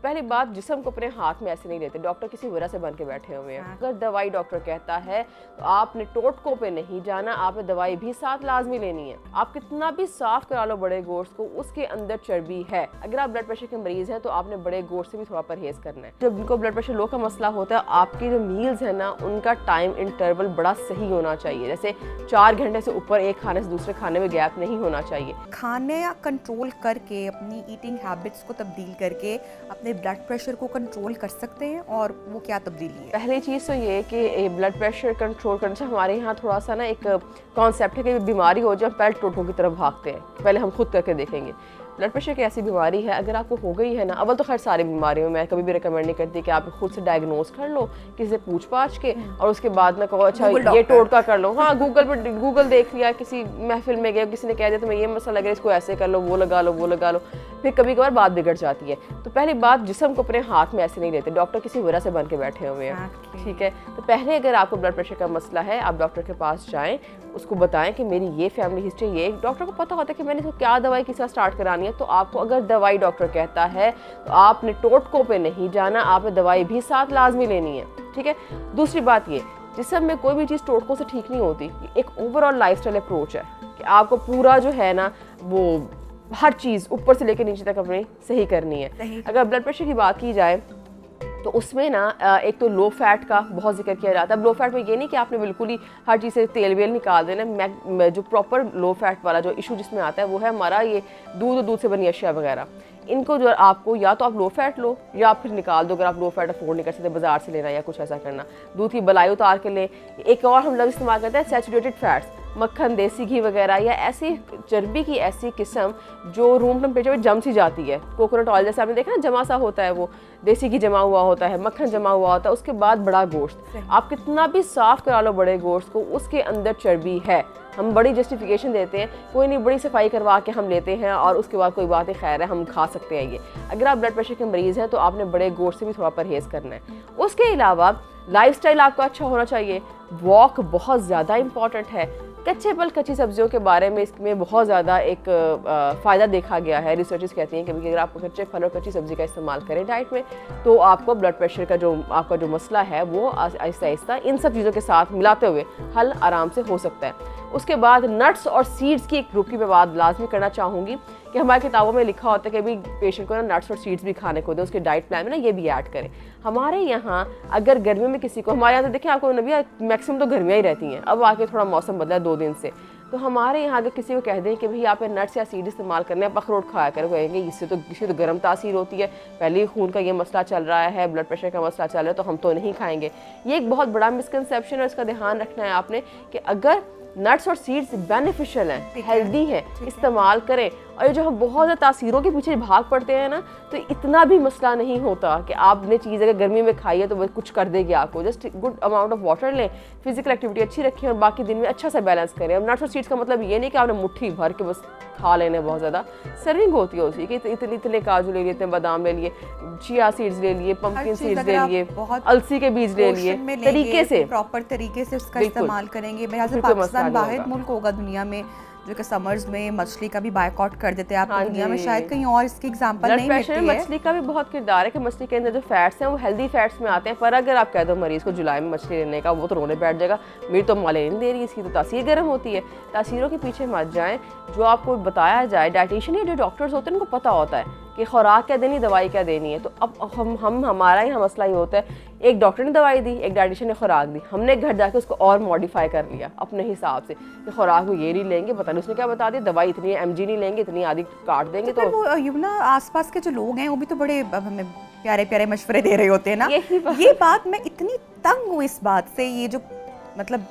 पहली बात, जिस्म को अपने हाथ में ऐसे नहीं लेते, डॉक्टर किसी वजह से बन के बैठे हुए हैं। अगर दवाई डॉक्टर कहता है तो आपने टोटकों पे नहीं जाना, आपने दवाई भी साथ लाजमी लेनी है। आप कितना भी साफ करा लो बड़े गोश्त को, उसके अंदर चर्बी है। अगर आप ब्लड प्रेशर के मरीज हैं तो आपने बड़े गोश्त से भी थोड़ा परहेज करना है। जब उनको ब्लड प्रेशर लो का मसला होता है, आपकी जो मील्स है ना, उनका टाइम इंटरवल बड़ा सही होना चाहिए। जैसे 4 घंटे से ऊपर एक खाने से दूसरे खाने में गैप नहीं होना चाहिए। खाने या कंट्रोल करके अपनी ईटिंग हैबिट्स को तब्दील करके अपने ब्लड प्रेशर को कंट्रोल कर सकते हैं, और वो क्या तब्दीली है? पहली चीज़ तो ये कि ब्लड प्रेशर कंट्रोल करने से हमारे यहाँ थोड़ा सा ना एक कॉन्सेप्ट है कि बीमारी हो जाए पहले टोटकों की तरफ भागते हैं, पहले हम खुद करके देखेंगे। ब्लड प्रेशर की ऐसी बीमारी है, अगर आपको हो गई है ना, अव्वल तो खैर सारी बीमारियों में मैं कभी भी रिकमेंड नहीं करती कि आप खुद से डायग्नोज कर लो किसी से पूछ पाछ के, और उसके बाद ना कहो अच्छा ये टोटका कर लो। हाँ, गूगल देख लिया, किसी महफिल में गए, किसी ने कह दिया तुम्हें ये मसला लग रहा है, इसको ऐसे कर लो, वो लगा लो, फिर कभी कभार बात बिगड़ जाती है। तो पहली बात, जिस्म को अपने हाथ में ऐसे नहीं लेते, डॉक्टर किसी वजह से बन के बैठे हुए हैं, ठीक है। तो पहले अगर आपको ब्लड प्रेशर का मसला है, आप डॉक्टर के पास जाएँ, उसको बताएं कि मेरी ये फैमिली हिस्ट्री, ये डॉक्टर को पता होता है कि मैंने इसको क्या दवाई किस साथ स्टार्ट करानी है। तो आपको अगर दवाई डॉक्टर कहता है तो आपने टोटकों पे नहीं जाना, आपने दवाई भी साथ लाजमी लेनी है, ठीक है। दूसरी बात ये, जिसम में कोई भी चीज़ टोटकों से ठीक नहीं होती। एक ओवरऑल लाइफस्टाइल अप्रोच है कि आपको पूरा जो है ना वो हर चीज़ ऊपर से लेकर नीचे तक अपनी सही करनी है। अगर ब्लड प्रेशर की बात की जाए तो उसमें ना एक तो लो फैट का बहुत जिक्र किया जाता है। लो फैट में ये नहीं कि आपने बिल्कुल ही हर चीज़ से तेल वेल निकाल देना। जो प्रॉपर लो फैट वाला जो इशू जिसमें आता है वो है हमारा ये दूध से बनी अशिया वगैरह। इनको जो आपको या तो आप लो फैट लो या फिर निकाल दो, अगर आप लो फैट अफोर्ड नहीं कर सकते बाजार से लेना या कुछ ऐसा करना। दूध की बलाई उतार के लें। एक और हम लफ्ज़ इस्तेमाल करते हैं सैचुरेटेड फैट्स, मक्खन, देसी घी वगैरह, या ऐसी चर्बी की ऐसी किस्म जो रूम टेम्परेचर में जम सी जाती है। कोकोनट ऑयल जैसे आपने देखा ना, जमा सा होता है, वो देसी घी जमा हुआ होता है, मक्खन जमा हुआ होता है, उसके बाद बड़ा गोश्त। आप कितना भी साफ करा लो बड़े गोश्त को, उसके अंदर चर्बी है। हम बड़ी जस्टिफिकेशन देते हैं, कोई नहीं, बड़ी सफाई करवा के हम लेते हैं और उसके बाद कोई बात है, खैर है, हम खा सकते हैं ये। अगर आप ब्लड प्रेशर के मरीज़ हैं तो आपने बड़े गोश्त से भी थोड़ा परहेज़ करना है। उसके अलावा लाइफस्टाइल आपका अच्छा होना चाहिए। वॉक बहुत ज़्यादा इंपॉर्टेंट है। कच्चे फल, कच्ची सब्जियों के बारे में इसमें बहुत ज़्यादा एक फ़ायदा देखा गया है। रिसर्चर्स कहती हैं कि अगर आप कच्चे फल और कच्ची सब्जी का इस्तेमाल करें डाइट में, तो आपको ब्लड प्रेशर का जो आपका जो मसला है वो आहिस्ता आहिस्ता इन सब चीज़ों के साथ मिलाते हुए हल आराम से हो सकता है। उसके बाद नट्स और सीड्स की एक ग्रुप की मैं बात लाजमी करना चाहूँगी कि हमारी किताबों में लिखा होता है कि अभी पेशेंट को ना नट्स और सीड्स भी खाने को दें, उसके डाइट प्लान में ना ये भी ऐड करें। हमारे यहाँ अगर गर्मियों में किसी को, हमारे यहाँ तो देखिए आपको नबी मैक्सिमम तो गर्मियाँ ही रहती हैं, अब आके थोड़ा मौसम बदला 2 दिन से, तो हमारे यहाँ अगर किसी को कह दें कि भाई आप नट्स या सीड इस्तेमाल करने, आप अखरोट खाया करें, कहेंगे इससे तो गर्म तासीर होती है, पहले ही खून का ये मसला चल रहा है, ब्लड प्रेशर का मसला चल रहा है, तो हम तो नहीं खाएंगे। ये एक बहुत बड़ा मिसकंसेप्शन है, इसका ध्यान रखना है आपने कि अगर नट्स और सीड्स बेनिफिशियल हैं, हेल्दी हैं, इस्तेमाल करें। और जो हम बहुत ज़्यादा तासीरों के पीछे भाग पड़ते हैं ना, तो इतना भी मसला नहीं होता कि आपने चीज़ अगर गर्मी में खाई है तो वो कुछ कर देगी आपको। Just good amount of water लें, फिजिकल एक्टिविटी अच्छी रखें और बाकी दिन में अच्छा सा बैलेंस करें। अब नट्स और सीड्स का मतलब ये नहीं कि आपने मुट्ठी भर के बस खा लेने, बहुत ज़्यादा सर्विंग होती है उसकी कि इतने काजू ले लिए, इतने बादाम ले लिए, चिया सीड्स ले लिए, पंपकिन सीड्स ले लिए, अलसी के बीज ले लिए, तरीके से प्रॉपर तरीके से उसका इस्तेमाल करेंगे। मेरे ख्याल से पाकिस्तान वाहिद मुल्क होगा दुनिया में जो कि समर्स में मछली का भी बायकॉट कर देते हैं। आप दुनिया में शायद कहीं और इसकी एग्जांपल नहीं मिलती है। मछली का भी बहुत किरदार है कि मछली के अंदर जो फैट्स हैं वो हेल्दी फैट्स में आते हैं। पर अगर आप कह दो मरीज़ को जुलाई में मछली लेने का, वो तो रोने बैठ जाएगा, मेरी तो माले नहीं दे रही, इसकी तो तासीर गर्म होती है। तासीरों के पीछे मत जाएँ, जो आपको बताया जाए, डाइटिशियन या जो डॉक्टर्स होते हैं उनको पता होता है कि खुराक क्या देनी, दवाई क्या देनी है। तो अब हमारा यहाँ मसला ही होता है, एक डॉक्टर ने दवाई दी, एक डाइटिशियन ने खुराक दी, हमने घर जाके उसको और मॉडिफाई कर लिया अपने हिसाब से कि खुराक वो ये नहीं लेंगे, पता नहीं उसने क्या बता दिया, दवाई इतनी एमजी नहीं लेंगे, इतनी आदि काट देंगे। तो वो ना आसपास के जो लोग हैं वो भी तो बड़े हमें प्यारे प्यारे मशवरे दे रहे होते हैं ना। ये बात मैं इतनी तंग हूँ इस बात से, ये जो मतलब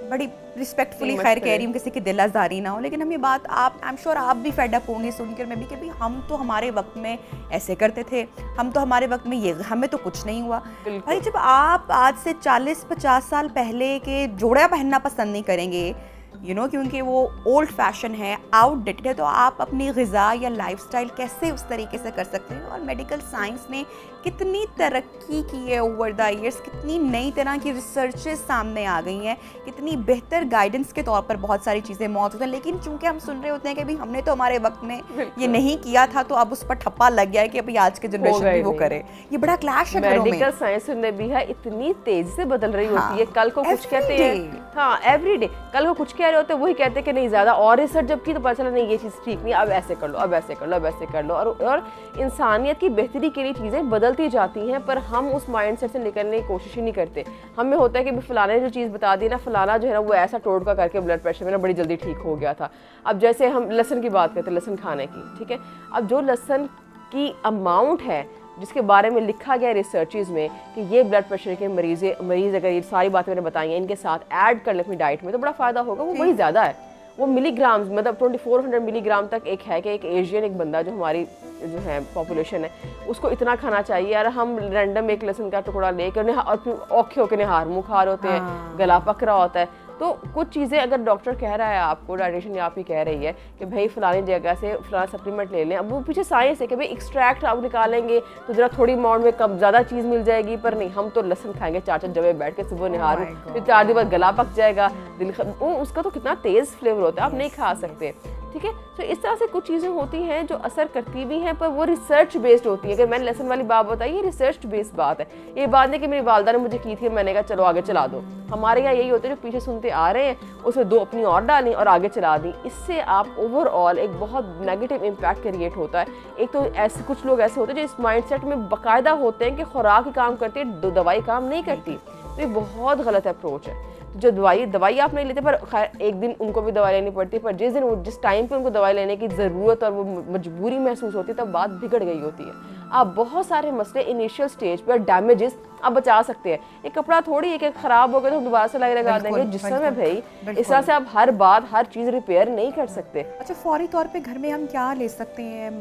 बड़ी रिस्पेक्टफुली खैर कह रही हूँ, किसी की दिल आज़ारी ना हो, लेकिन हम ये बात आप आई एम श्योर आप भी फेड अप होंगे सुनकर, मैं भी कि भाई हम तो हमारे वक्त में ऐसे करते थे, हम तो हमारे वक्त में ये, हमें तो कुछ नहीं हुआ। भाई जब आप आज से 40-50 साल पहले के जोड़ा पहनना पसंद नहीं करेंगे, क्योंकि वो ओल्ड फैशन है, आउटडेटेड है, तो आप अपनी ग़िज़ा या लाइफस्टाइल कैसे उस तरीके से कर सकते हैं। और मेडिकल साइंस ने कितनी तरक्की की है ओवर द ईयर्स, कितनी नई तरह की रिसर्चेस सामने आ गई हैं, कितनी बेहतर गाइडेंस के तौर पर बहुत सारी चीज़ें मौजूद हैं। लेकिन चूंकि हम सुन रहे होते हैं कि भाई हमने तो हमारे वक्त में ये नहीं किया था, तो अब उस पर ठप्पा लग गया है कि अभी आज के जनरेशन भी वो करे। ये बड़ा क्लैश है घरों में। मेडिकल साइंस में भी है, इतनी तेजी से बदल रही होती है। कल को कुछ कहते हैं, हाँ एवरीडे, कल को कुछ कह रहे होते हैं, वही कहते हैं कि नहीं ज़्यादा और रिसर्च जब की तो पता चला नहीं ये चीज़ ठीक नहीं, अब ऐसे कर लो, अब ऐसे कर लो, अब ऐसे कर लो। और इंसानियत की बेहतरी के लिए चीज़ें बदलती जाती हैं, पर हम उस माइंडसेट से निकलने की कोशिश ही नहीं करते। हमें होता है कि फलाने ने जो चीज़ बता दी ना, फलाना जो है ना वो ऐसा टोटका करके ब्लड प्रेशर मेरा बड़ी जल्दी ठीक हो गया था। अब जैसे हम लहसुन की बात करते हैं, लहसुन खाने की, ठीक है, अब जो लहसुन की अमाउंट है जिसके बारे में लिखा गया रिसर्चेज में कि ये ब्लड प्रेशर के मरीज़ अगर ये सारी बातें मैंने बताई हैं इनके साथ ऐड कर ले अपनी डाइट में तो बड़ा फ़ायदा होगा, वो वही ज़्यादा है। वो मिलीग्राम्स, मतलब 2400 मिलीग्राम तक एक है कि एक एशियन एक बंदा जो हमारी जो है पॉपुलेशन है उसको इतना खाना चाहिए। यार हम रैंडम एक लहसुन का टुकड़ा लेकर और फिर औखे होकर निहार मुँह खा रहे होते हैं, गला पक रहा होता है। तो कुछ चीज़ें अगर डॉक्टर कह रहा है आपको, डाइटिशियन आप ही कह रही है कि भाई फलानी जगह से फलाना सप्लीमेंट ले लें, अब वो पीछे साइंस है कि भाई एक्सट्रैक्ट आप निकालेंगे तो ज़रा थोड़ी अमाउंट में कम ज़्यादा चीज़ मिल जाएगी, पर नहीं, हम तो लहसुन खाएंगे 4 जगह बैठ के, सुबह निहार फिर 4 दिन बाद गला पक जाएगा, उसका तो कितना तेज़ फ्लेवर होता है, आप नहीं खा सकते, ठीक है। तो इस तरह से कुछ चीज़ें होती हैं जो असर करती भी हैं, पर वो रिसर्च बेस्ड होती है। अगर मैंने लहसुन वाली बात बताई, ये रिसर्च बेस्ड बात है, ये बात नहीं कि मेरी वालदा ने मुझे की थी मैंने कहा चलो आगे चला दो। हमारे यहाँ यही होता है, जो पीछे सुनते आ रहे हैं उसमें 2 अपनी और डाली और आगे चला दी। इससे आप ओवरऑल एक बहुत नेगेटिव इम्पैक्ट क्रिएट होता है। एक तो ऐसे कुछ लोग ऐसे होते हैं जो इस माइंडसेट में बाकायदा होते हैं कि खुराक ही काम करती है, दवाई काम नहीं करती, तो ये बहुत गलत अप्रोच है। जो दवाई आप नहीं लेते, पर खैर एक दिन उनको भी दवाई लेनी पड़ती है, पर जिस टाइम पे उनको दवाई लेने की ज़रूरत और वो मजबूरी महसूस होती है तब बात बिगड़ गई होती है। आप बहुत सारे मसले इनिशियल स्टेज पर डैमेजेस आप बचा सकते हैं। एक कपड़ा थोड़ी एक खराब हो गया तो हम दोबारा से लगा देंगे, जिसमें में भाई इस तरह से आप हर चीज़ रिपेयर नहीं कर सकते। अच्छा, फौरी तौर पे घर में हम क्या ले सकते हैं,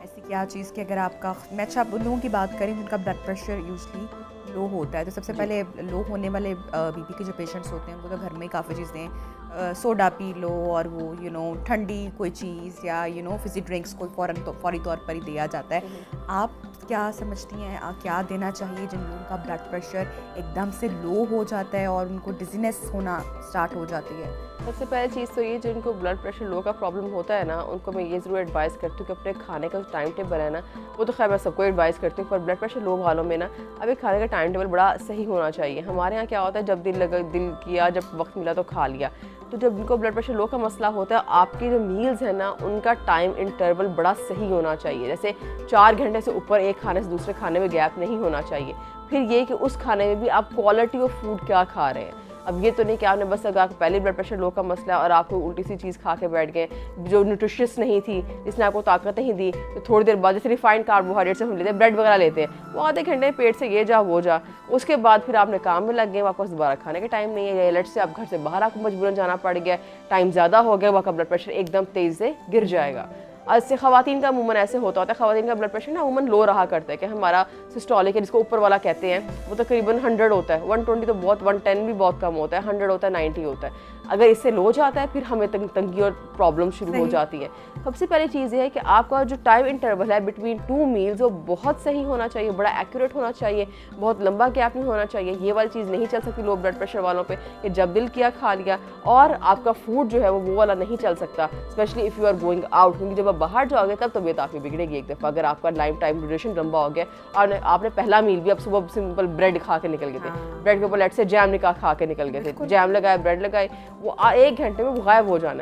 ऐसी क्या चीज़ कि अगर आपका, मैं अच्छा उन लोगों की बात करें जिनका ब्लड प्रेशर यूजली लो होता है, तो सबसे पहले लो होने वाले बीपी के जो पेशेंट्स होते हैं वो तो घर में काफ़ी चीज़ें, सोडा पी लो और वो ठंडी कोई चीज़ या फिज़ी ड्रिंक्स कोई फौरी तौर पर ही दिया जाता है। आप क्या समझती हैं, क्या देना चाहिए जिन लोगों का ब्लड प्रेशर एकदम से लो हो जाता है और उनको डिजीनेस होना स्टार्ट हो जाती है? सबसे पहली चीज़ तो ये, जिनको ब्लड प्रेशर लो का प्रॉब्लम होता है ना, उनको मैं ये ज़रूर एडवाइस करती हूँ कि अपने खाने का टाइम टेबल है ना, वो तो खैर मैं सबको एडवाइस करती हूँ, पर ब्लड प्रेशर लो वालों में ना अभी खाने का टाइम टेबल बड़ा सही होना चाहिए। हमारे यहाँ क्या होता है, जब दिल किया, जब वक्त मिला तो खा लिया। तो जब जिनको ब्लड प्रेशर लो का मसला होता है, आपकी जो मील्स है ना उनका टाइम इंटरवल बड़ा सही होना चाहिए। जैसे 4 घंटे से ऊपर एक खाने से दूसरे खाने में गैप नहीं होना चाहिए। फिर ये कि उस खाने में भी आप क्वालिटी ऑफ फूड क्या खा रहे हैं। अब ये तो नहीं कि आपने बस अगर आपको पहले ब्लड प्रेशर लो का मसला है और आपको उल्टी सी चीज़ खा के बैठ गए जो न्यूट्रिशियस नहीं थी, जिसने आपको ताकत नहीं दी, तो थोड़ी देर बाद जैसे रिफाइंड कार्बोहाइड्रेट से हम लेते हैं, ब्रेड वगैरह लेते हैं, वो आधे घंटे पेट से ये जा वो जा, उसके बाद फिर आपने काम में लग गए, वापस दोबारा खाने का टाइम नहीं है, या अलर्ट से आप घर से बाहर आपको मजबूरन जाना पड़ गया, टाइम ज़्यादा हो गया, वहाँ का ब्लड प्रेशर एकदम तेज़ी से गिर जाएगा। इससे ख़वातीन का अमूमन ऐसे होता है, ख़वातीन का ब्लड प्रेशर ना अमूमन लो रहा करता है कि हमारा सिस्टोलिक है, जिसको ऊपर वाला कहते हैं, वो तकरीबन 100 होता है, 120 तो बहुत, 110 भी बहुत कम होता है, 100 होता है, 90 होता है। अगर इससे लो जाता है फिर हमें तंगी और प्रॉब्लम शुरू हो जाती है। सबसे पहली चीज़ ये है कि आपका जो टाइम इंटरवल है बिटवीन 2 मील्स वो बहुत सही होना चाहिए, बड़ा एक्यूरेट होना चाहिए, बहुत लंबा गैप नहीं होना चाहिए। ये वाली चीज़ नहीं चल सकती लो ब्लड प्रेशर वालों पे कि जब दिल किया खा लिया, और आपका फूड जो है वो वाला नहीं चल सकता, specially if you are going out, क्योंकि जब आप बाहर जाओगे तब तबीयत आपकी बिगड़ेगी एक दफ़ा। अगर आपका लाइफ टाइम ड्यूरेशन लंबा हो गया और आपने पहला मील भी, अब सुबह सिंपल ब्रेड खा के निकल गए थे, ब्रेड के ऊपर लेट से जैम खा के निकल गए थे, जैम लगाए, ब्रेड लगाए, वो 1 घंटे में वो गायब हो जाना है।